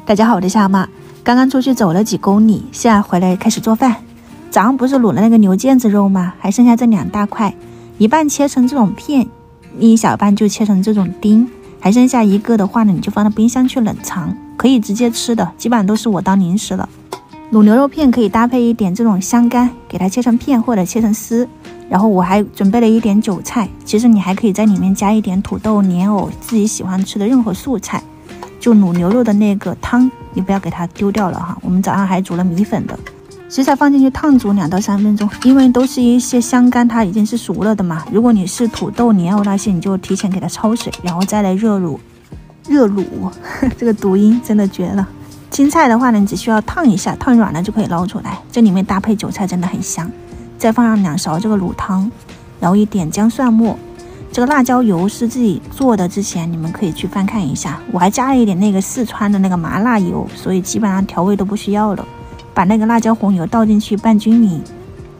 大家好，我是夏妈。刚刚出去走了几公里，现在回来开始做饭。早上不是卤了那个牛腱子肉吗？还剩下这2大块，一半切成这种片，另一小半就切成这种丁，还剩下一个的话呢，你就放到冰箱去冷藏，可以直接吃的，基本上都是我当零食了。卤牛肉片可以搭配一点这种香干，给它切成片或者切成丝。然后我还准备了一点韭菜，其实你还可以在里面加一点土豆、莲藕，自己喜欢吃的任何素菜。就卤牛肉的那个汤，你不要给它丢掉了哈。我们早上还煮了米粉的，食材放进去烫煮2到3分钟，因为都是一些香干，它已经是熟了的嘛。如果你是土豆、莲藕那些，你就提前给它焯水，然后再来热卤。这个读音真的绝了。青菜的话呢，你只需要烫一下，烫软了就可以捞出来。这里面搭配韭菜真的很香。再放上2勺这个卤汤，然后一点姜蒜末。这个辣椒油是自己做的，之前你们可以去翻看一下。我还加了一点那个四川的那个麻辣油，所以基本上调味都不需要了。把那个辣椒红油倒进去拌均匀，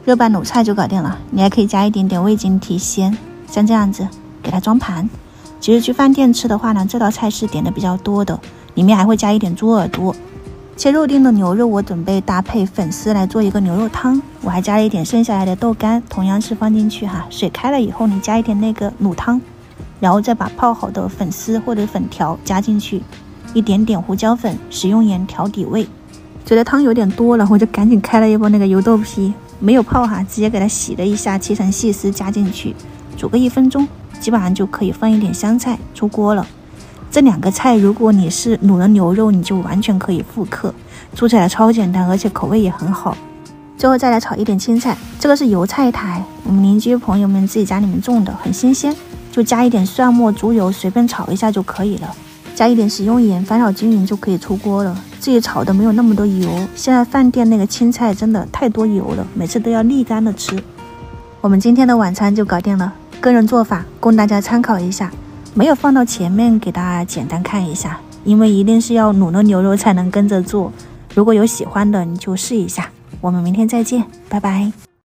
热拌卤菜就搞定了。你还可以加一点点味精提鲜，像这样子给它装盘。其实去饭店吃的话呢，这道菜是点的比较多的，里面还会加一点猪耳朵。切肉丁的牛肉我准备搭配粉丝来做一个牛肉汤，我还加了一点剩下来的豆干，同样是放进去哈，水开了以后你加一点那个卤汤，然后再把泡好的粉丝或者粉条加进去，一点点胡椒粉，食用盐调底味。觉得汤有点多了，我就赶紧开了一波那个油豆皮，没有泡哈，直接给它洗了一下，切成细丝加进去，煮个1分钟，基本上就可以放一点香菜出锅了。这2个菜如果你是卤了牛肉，你就完全可以复刻，做起来超简单，而且口味也很好。最后再来炒一点青菜，这个是油菜苔，我们邻居朋友们自己家里面种的，很新鲜，就加一点蒜末、猪油，随便炒一下就可以了，加一点食用盐，翻炒均匀就可以出锅了。自己炒的没有那么多油，现在饭店那个青菜真的太多油了，每次都要沥干的吃。我们今天的晚餐就搞定了，个人做法供大家参考一下。没有放到前面给大家简单看一下，因为一定是要卤了牛肉才能跟着做。如果有喜欢的你就试一下。我们明天再见，拜拜。